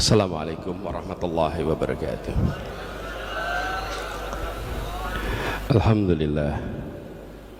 Assalamualaikum warahmatullahi wabarakatuh. Alhamdulillah.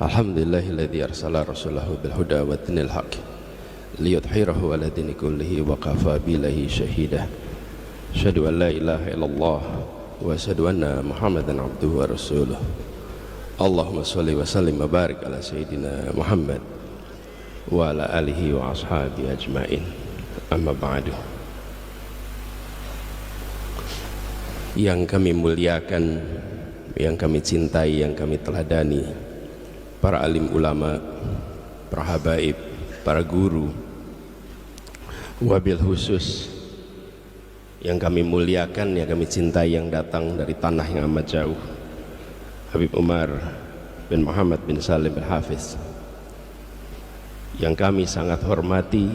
Alhamdulillahilladzi arsala rasulahu bil huda wa dinil haqq liyudhhirahu 'ala dini kullihi wa kafa billahi shahida. Asyhadu an la ilaha illallah wa asyhadu anna Muhammadan abduhu wa rasuluh. Allahumma shalli wa sallim wa barik ala sayyidina Muhammad wa ala alihi wa ashabihi ajmain. Amma ba'du. Yang kami muliakan, yang kami cintai, yang kami teladani, para alim ulama, para habaib, para guru, wabil khusus yang kami muliakan, yang kami cintai, yang datang dari tanah yang amat jauh, Habib Umar bin Muhammad bin Salim bin Hafiz, yang kami sangat hormati,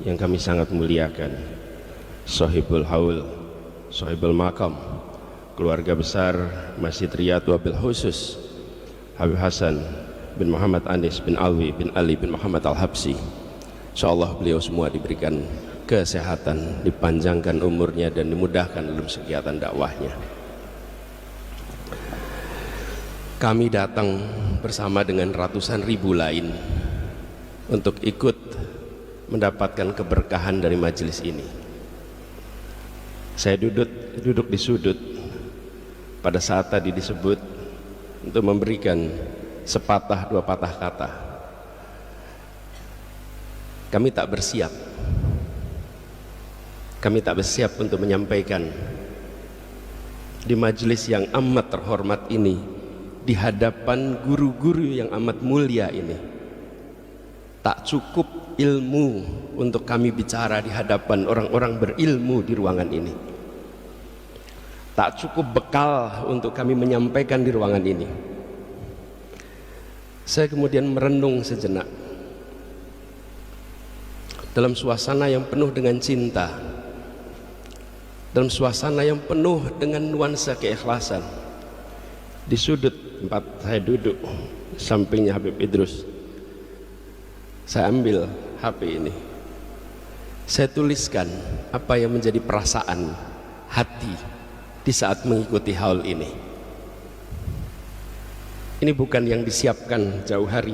yang kami sangat muliakan, Sahibul Haul, Sahibul Maqam, keluarga besar Masjid Riyad, wabil khusus Habib Hasan bin Muhammad Anis bin Alwi bin Ali bin Muhammad Al-Habsi. InsyaAllah beliau semua diberikan kesehatan, dipanjangkan umurnya dan dimudahkan dalam kegiatan dakwahnya. Kami datang bersama dengan ratusan ribu lain untuk ikut mendapatkan keberkahan dari majelis ini. Saya duduk di sudut pada saat tadi disebut untuk memberikan sepatah dua patah kata. Kami tak bersiap. Kami tak bersiap untuk menyampaikan di majelis yang amat terhormat ini, di hadapan guru-guru yang amat mulia ini. Tak cukup ilmu untuk kami bicara di hadapan orang-orang berilmu di ruangan ini. Tak cukup bekal untuk kami menyampaikan di ruangan ini. Saya kemudian merenung sejenak dalam suasana yang penuh dengan cinta, dalam suasana yang penuh dengan nuansa keikhlasan. Di sudut tempat saya duduk, sampingnya Habib Idrus, saya ambil HP ini, saya tuliskan apa yang menjadi perasaan hati di saat mengikuti haul ini. Ini bukan yang disiapkan jauh hari,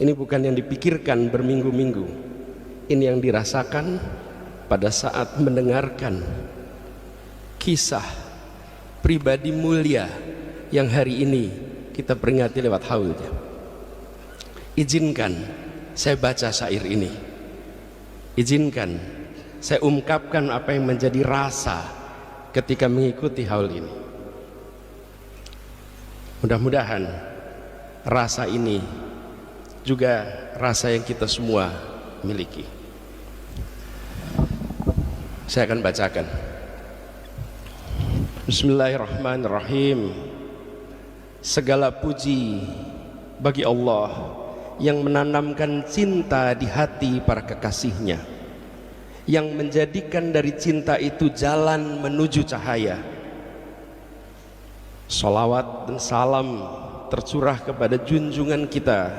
ini bukan yang dipikirkan berminggu-minggu, ini yang dirasakan pada saat mendengarkan kisah pribadi mulia yang hari ini kita peringati lewat haulnya. Izinkan saya baca syair ini, izinkan saya ungkapkan apa yang menjadi rasa ketika mengikuti haul ini. Mudah-mudahan rasa ini juga rasa yang kita semua miliki. Saya akan bacakan. Bismillahirrahmanirrahim. Segala puji bagi Allah yang menanamkan cinta di hati para kekasihnya, yang menjadikan dari cinta itu jalan menuju cahaya. Salawat dan salam tercurah kepada junjungan kita,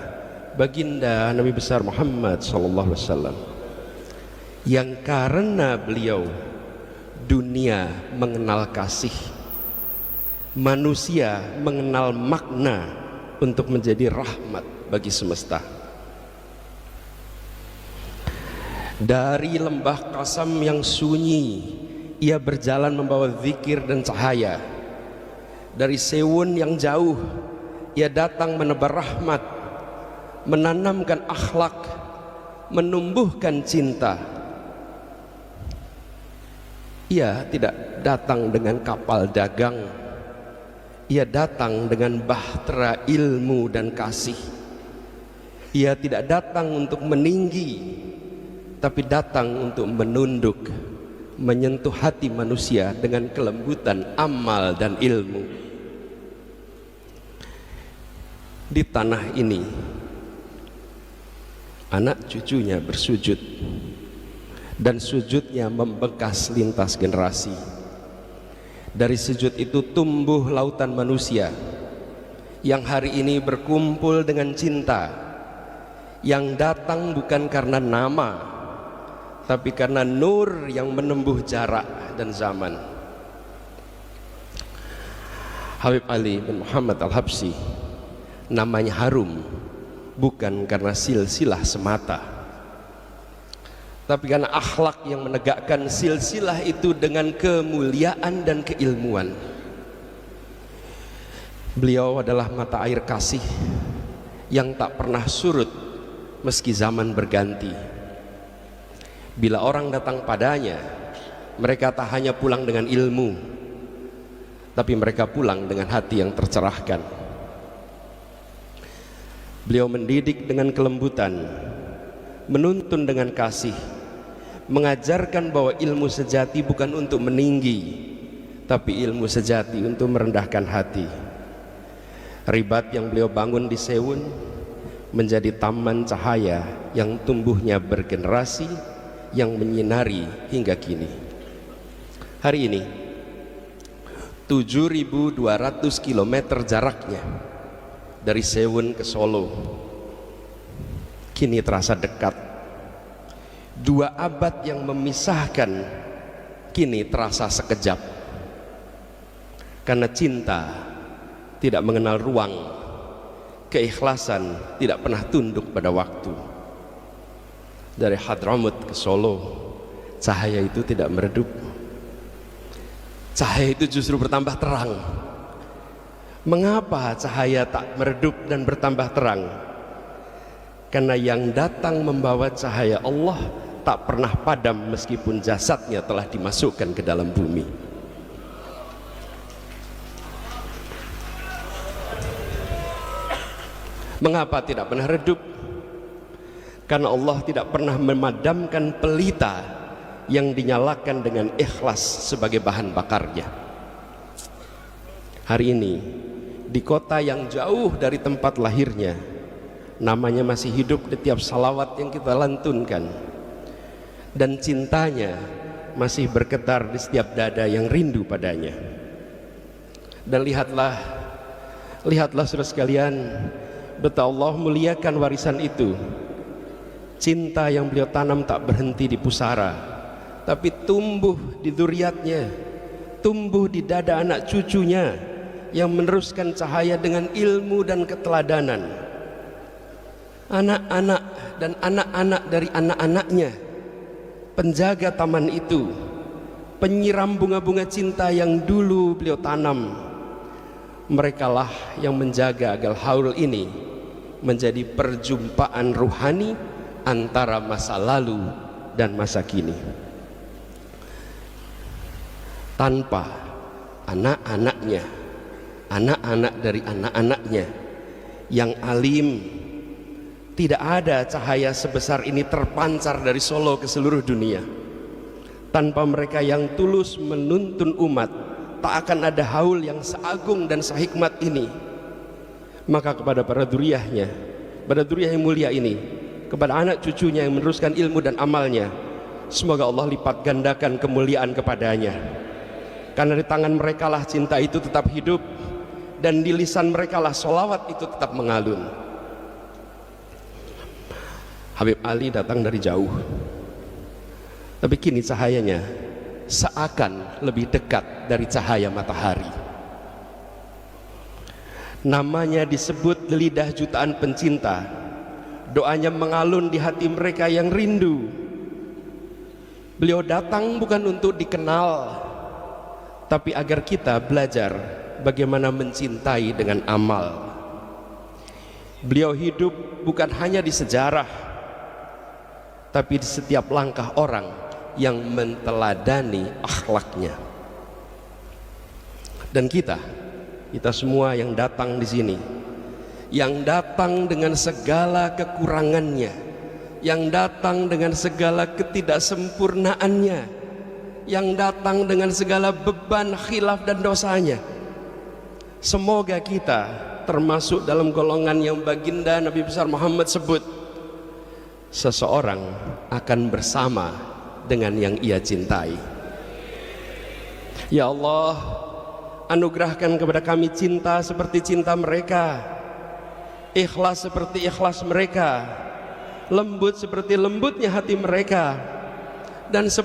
baginda Nabi besar Muhammad sallallahu alaihi wasallam, yang karena beliau dunia mengenal kasih, manusia mengenal makna untuk menjadi rahmat bagi semesta. Dari lembah Qasam yang sunyi, ia berjalan membawa zikir dan cahaya. Dari Sewun yang jauh, ia datang menebar rahmat, menanamkan akhlak, menumbuhkan cinta. Ia tidak datang dengan kapal dagang, ia datang dengan bahtera ilmu dan kasih. Ia tidak datang untuk meninggi, tapi datang untuk menunduk, menyentuh hati manusia dengan kelembutan amal dan ilmu. Di tanah ini anak cucunya bersujud, dan sujudnya membekas lintas generasi. Dari sujud itu tumbuh lautan manusia yang hari ini berkumpul dengan cinta, yang datang bukan karena nama tapi karena nur yang menempuh jarak dan zaman. Habib Ali bin Muhammad Al-Habsyi namanya harum bukan karena silsilah semata, tapi karena akhlak yang menegakkan silsilah itu dengan kemuliaan dan keilmuan. Beliau adalah mata air kasih yang tak pernah surut meski zaman berganti. Bila orang datang padanya, mereka tak hanya pulang dengan ilmu, tapi mereka pulang dengan hati yang tercerahkan. Beliau mendidik dengan kelembutan, menuntun dengan kasih, mengajarkan bahwa ilmu sejati bukan untuk meninggi, tapi ilmu sejati untuk merendahkan hati. Ribat yang beliau bangun di Sewun menjadi taman cahaya yang tumbuhnya bergenerasi, yang menyinari hingga kini. Hari ini 7.200 km jaraknya dari Sewun ke Solo, kini terasa dekat. 2 abad yang memisahkan kini terasa sekejap, karena cinta tidak mengenal ruang, keikhlasan tidak pernah tunduk pada waktu. Dari Hadramut ke Solo, cahaya itu tidak meredup, cahaya itu justru bertambah terang. Mengapa cahaya tak meredup dan bertambah terang? Karena yang datang membawa cahaya Allah tak pernah padam meskipun jasadnya telah dimasukkan ke dalam bumi. Mengapa tidak pernah redup? Karena Allah tidak pernah memadamkan pelita yang dinyalakan dengan ikhlas sebagai bahan bakarnya. Hari ini di kota yang jauh dari tempat lahirnya, namanya masih hidup di tiap salawat yang kita lantunkan, dan cintanya masih bergetar di setiap dada yang rindu padanya. Dan lihatlah saudara sekalian, betapa Allah muliakan warisan itu. Cinta yang beliau tanam tak berhenti di pusara, tapi tumbuh di dzurriatnya, tumbuh di dada anak cucunya yang meneruskan cahaya dengan ilmu dan keteladanan. Anak-anak dan anak-anak dari anak-anaknya, penjaga taman itu, penyiram bunga-bunga cinta yang dulu beliau tanam. Merekalah yang menjaga agar haul ini menjadi perjumpaan ruhani antara masa lalu dan masa kini. Tanpa anak-anaknya, anak-anak dari anak-anaknya yang alim, tidak ada cahaya sebesar ini terpancar dari Solo ke seluruh dunia. Tanpa mereka yang tulus menuntun umat, tak akan ada haul yang seagung dan sehikmat ini. Maka kepada para dzurriahnya, pada dzurriah yang mulia ini, kepada anak cucunya yang meneruskan ilmu dan amalnya, semoga Allah lipat gandakan kemuliaan kepadanya. Karena di tangan mereka lah cinta itu tetap hidup, dan di lisan mereka lah sholawat itu tetap mengalun. Habib Ali datang dari jauh, tapi kini cahayanya seakan lebih dekat dari cahaya matahari. Namanya disebut di lidah jutaan pencinta, doanya mengalun di hati mereka yang rindu. Beliau datang bukan untuk dikenal, tapi agar kita belajar bagaimana mencintai dengan amal. Beliau hidup bukan hanya di sejarah, tapi di setiap langkah orang yang menteladani akhlaknya. Dan kita semua yang datang di sini, yang datang dengan segala kekurangannya, yang datang dengan segala ketidaksempurnaannya, yang datang dengan segala beban, khilaf dan dosanya, semoga kita termasuk dalam golongan yang baginda Nabi besar Muhammad sebut, seseorang akan bersama dengan yang ia cintai. Ya Allah, anugerahkan kepada kami cinta seperti cinta mereka, ikhlas seperti ikhlas mereka, lembut seperti lembutnya hati mereka, dan 10